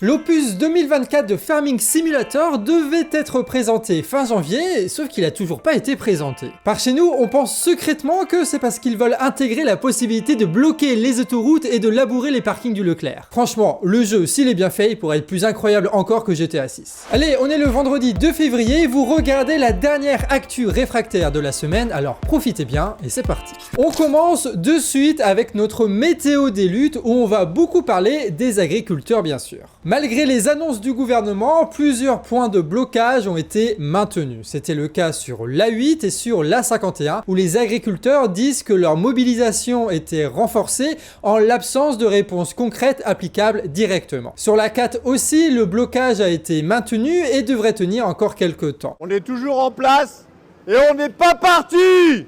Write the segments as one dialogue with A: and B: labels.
A: L'opus 2024 de Farming Simulator devait être présenté fin janvier, sauf qu'il a toujours pas été présenté. Par chez nous, on pense secrètement que c'est parce qu'ils veulent intégrer la possibilité de bloquer les autoroutes et de labourer les parkings du Leclerc. Franchement, le jeu, s'il est bien fait, il pourrait être plus incroyable encore que GTA 6. Allez, on est le vendredi 2 février, vous regardez la dernière actu réfractaire de la semaine, alors profitez bien et c'est parti. On commence de suite avec notre météo des luttes où on va beaucoup parler des agriculteurs bien sûr. Malgré les annonces du gouvernement, plusieurs points de blocage ont été maintenus. C'était le cas sur l'A8 et sur l'A51 où les agriculteurs disent que leur mobilisation était renforcée en l'absence de réponse concrète applicable directement. Sur l'A4 aussi, le blocage a été maintenu et devrait tenir encore quelques temps.
B: On est toujours en place et on n'est pas parti!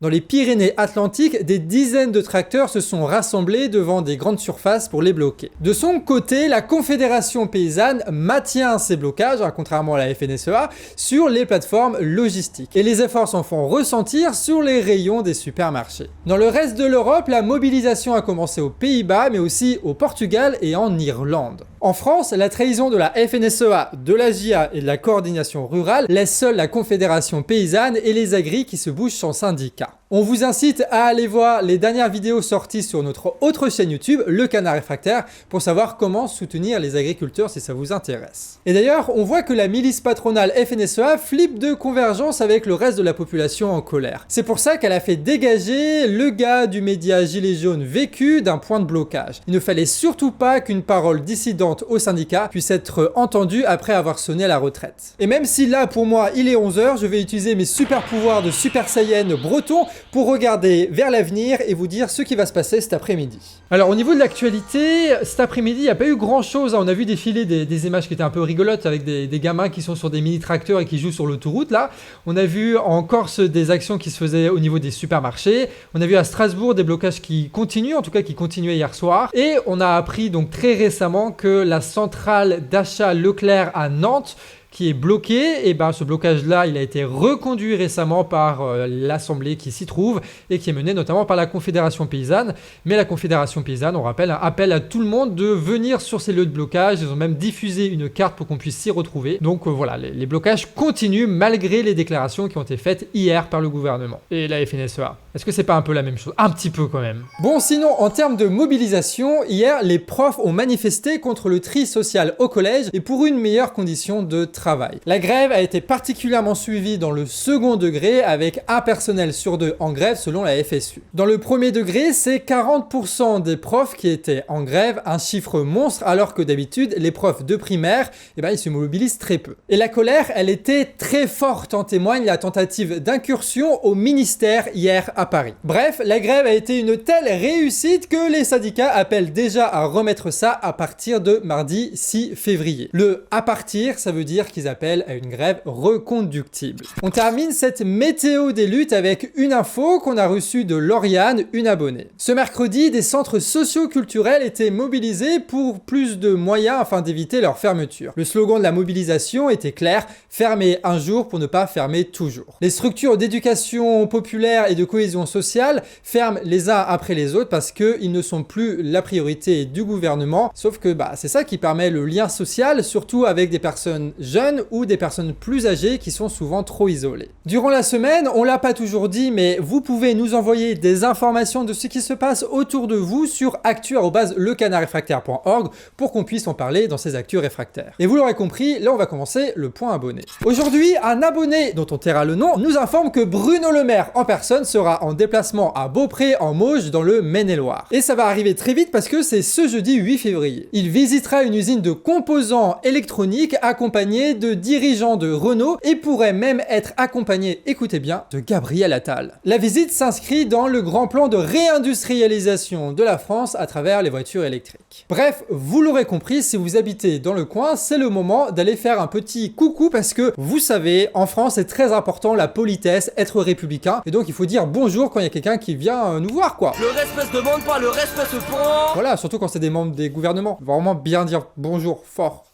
A: Dans les Pyrénées-Atlantiques, des dizaines de tracteurs se sont rassemblés devant des grandes surfaces pour les bloquer. De son côté, la Confédération paysanne maintient ces blocages, contrairement à la FNSEA, sur les plateformes logistiques. Et les efforts s'en font ressentir sur les rayons des supermarchés. Dans le reste de l'Europe, la mobilisation a commencé aux Pays-Bas, mais aussi au Portugal et en Irlande. En France, la trahison de la FNSEA, de la JA et de la coordination rurale laisse seule la Confédération paysanne et les agris qui se bougent sans syndicat. On vous incite à aller voir les dernières vidéos sorties sur notre autre chaîne YouTube, Le Canard Réfractaire, pour savoir comment soutenir les agriculteurs si ça vous intéresse. Et d'ailleurs, on voit que la milice patronale FNSEA flippe de convergence avec le reste de la population en colère. C'est pour ça qu'elle a fait dégager le gars du média Gilets jaunes vécu d'un point de blocage. Il ne fallait surtout pas qu'une parole dissidente au syndicat puisse être entendue après avoir sonné à la retraite. Et même si là, pour moi, il est 11h, je vais utiliser mes super pouvoirs de Super Saiyan breton pour regarder vers l'avenir et vous dire ce qui va se passer cet après-midi. Alors au niveau de l'actualité, cet après-midi, il n'y a pas eu grand-chose. On a vu défiler des images qui étaient un peu rigolotes avec des gamins qui sont sur des mini-tracteurs et qui jouent sur l'autoroute là. On a vu en Corse des actions qui se faisaient au niveau des supermarchés. On a vu à Strasbourg des blocages qui continuent, en tout cas qui continuaient hier soir. Et on a appris donc très récemment que la centrale d'achat Leclerc à Nantes qui est bloqué, et ben ce blocage-là, il a été reconduit récemment par l'Assemblée qui s'y trouve et qui est menée notamment par la Confédération paysanne. Mais la Confédération paysanne, on rappelle, appelle à tout le monde de venir sur ces lieux de blocage. Ils ont même diffusé une carte pour qu'on puisse s'y retrouver. Donc voilà, les blocages continuent malgré les déclarations qui ont été faites hier par le gouvernement et la FNSEA. Est-ce que c'est pas un peu la même chose? Un petit peu quand même. Bon, sinon, en termes de mobilisation, hier, les profs ont manifesté contre le tri social au collège et pour une meilleure condition de travail. La grève a été particulièrement suivie dans le second degré avec un personnel sur 2 en grève selon la FSU. Dans le premier degré, c'est 40% des profs qui étaient en grève, un chiffre monstre alors que d'habitude, les profs de primaire, ils se mobilisent très peu. Et la colère, elle était très forte, en témoigne la tentative d'incursion au ministère hier à Paris. Bref, la grève a été une telle réussite que les syndicats appellent déjà à remettre ça à partir de mardi 6 février. Le « à partir », ça veut dire qu'ils appellent à une grève reconductible. On termine cette météo des luttes avec une info qu'on a reçue de Lauriane, une abonnée. Ce mercredi, des centres socio-culturels étaient mobilisés pour plus de moyens afin d'éviter leur fermeture. Le slogan de la mobilisation était clair, fermer un jour pour ne pas fermer toujours. Les structures d'éducation populaire et de cohésion sociale ferment les uns après les autres parce qu'ils ne sont plus la priorité du gouvernement, sauf que c'est ça qui permet le lien social, surtout avec des personnes jeunes ou des personnes plus âgées qui sont souvent trop isolées. Durant la semaine, on l'a pas toujours dit, mais vous pouvez nous envoyer des informations de ce qui se passe autour de vous sur actu@lecanardréfractaire.org pour qu'on puisse en parler dans ces actus réfractaires. Et vous l'aurez compris, là on va commencer le point abonné. Aujourd'hui, un abonné dont on taira le nom nous informe que Bruno Le Maire en personne sera en déplacement à Beaupré en Mauges dans le Maine-et-Loire. Et ça va arriver très vite parce que c'est ce jeudi 8 février. Il visitera une usine de composants électroniques accompagné de dirigeants de Renault et pourrait même être accompagné, écoutez bien, de Gabriel Attal. La visite s'inscrit dans le grand plan de réindustrialisation de la France à travers les voitures électriques. Bref, vous l'aurez compris, si vous habitez dans le coin, c'est le moment d'aller faire un petit coucou parce que vous savez, en France, c'est très important la politesse, être républicain, et donc il faut dire bonjour quand il y a quelqu'un qui vient nous voir, quoi.
C: Le respect se demande pas, le respect se prend.
A: Voilà, surtout quand c'est des membres des gouvernements. Vraiment bien dire bonjour, fort.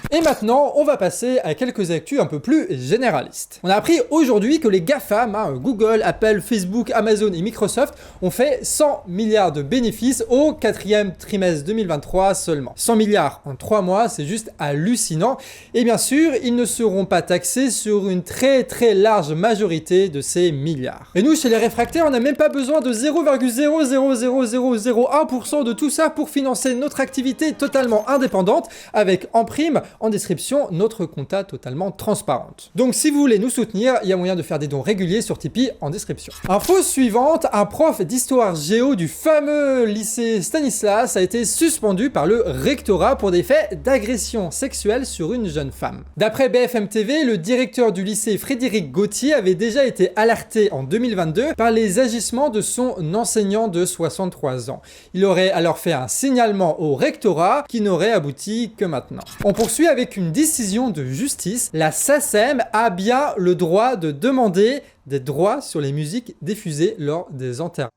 A: Et maintenant, on va passer à quelques actus un peu plus généralistes. On a appris aujourd'hui que les GAFAM, Google, Apple, Facebook, Amazon et Microsoft, ont fait 100 milliards de bénéfices au 4e trimestre 2023 seulement. 100 milliards en 3 mois, c'est juste hallucinant. Et bien sûr, ils ne seront pas taxés sur une très large majorité de ces milliards. Et nous, chez les réfractaires, on n'a même pas besoin de 0,00001% de tout ça pour financer notre activité totalement indépendante, avec en prime, en description, notre compta totalement transparente. Donc si vous voulez nous soutenir, il y a moyen de faire des dons réguliers sur Tipeee en description. Info suivante, un prof d'histoire géo du fameux lycée Stanislas a été suspendu par le rectorat pour des faits d'agression sexuelle sur une jeune femme. D'après BFM TV, le directeur du lycée Frédéric Gauthier avait déjà été alerté en 2022 par les agissements de son enseignant de 63 ans. Il aurait alors fait un signalement au rectorat qui n'aurait abouti que maintenant. On poursuit avec une décision de justice. La SACEM a bien le droit de demander des droits sur les musiques diffusées lors des enterrements.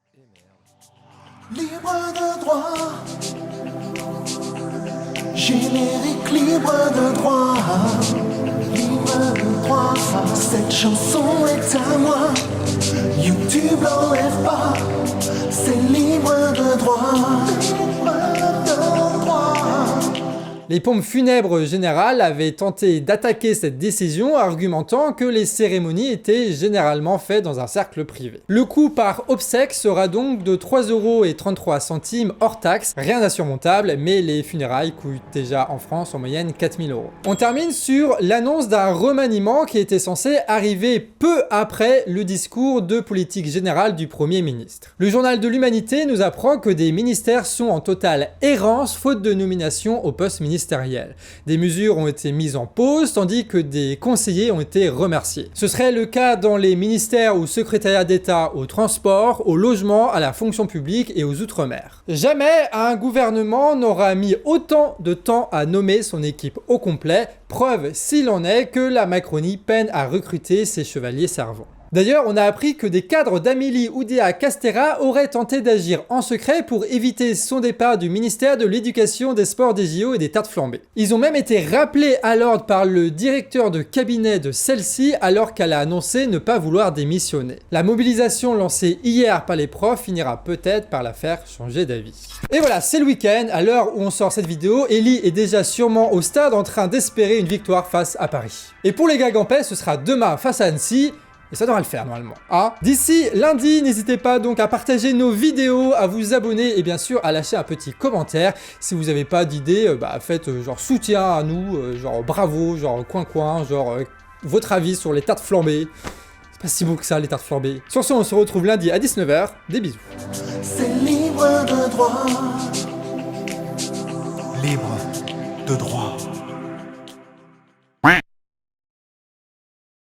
D: Libre de droit, générique libre de droit, libre de droit, cette chanson est à moi, YouTube l'enlève pas, c'est libre de droit, libre de droit.
A: Les pompes funèbres générales avaient tenté d'attaquer cette décision, argumentant que les cérémonies étaient généralement faites dans un cercle privé. Le coût par obsèque sera donc de 3,33 € hors taxe, rien d'insurmontable, mais les funérailles coûtent déjà en France en moyenne 4 000 €. On termine sur l'annonce d'un remaniement qui était censé arriver peu après le discours de politique générale du Premier ministre. Le journal de l'Humanité nous apprend que des ministères sont en totale errance faute de nomination au poste ministériel. Des mesures ont été mises en pause, tandis que des conseillers ont été remerciés. Ce serait le cas dans les ministères ou secrétariats d'État au transport, au logement, à la fonction publique et aux outre-mer. Jamais un gouvernement n'aura mis autant de temps à nommer son équipe au complet, preuve s'il en est que la Macronie peine à recruter ses chevaliers servants. D'ailleurs, on a appris que des cadres d'Amélie Oudéa-Castéra auraient tenté d'agir en secret pour éviter son départ du ministère de l'Éducation, des Sports, des JO et des tartes flambées. Ils ont même été rappelés à l'ordre par le directeur de cabinet de celle-ci alors qu'elle a annoncé ne pas vouloir démissionner. La mobilisation lancée hier par les profs finira peut-être par la faire changer d'avis. Et voilà, c'est le week-end. À l'heure où on sort cette vidéo, Ellie est déjà sûrement au stade en train d'espérer une victoire face à Paris. Et pour les gags en paix, ce sera demain face à Annecy. Et ça devrait le faire normalement. D'ici lundi, n'hésitez pas donc à partager nos vidéos, à vous abonner et bien sûr à lâcher un petit commentaire. Si vous n'avez pas d'idée, faites genre soutien à nous, genre bravo, genre coin, genre votre avis sur les tartes flambées. C'est pas si beau que ça les tartes flambées. Sur ce, on se retrouve lundi à 19 h. Des bisous.
D: C'est libre de droit.
E: Libre de droit.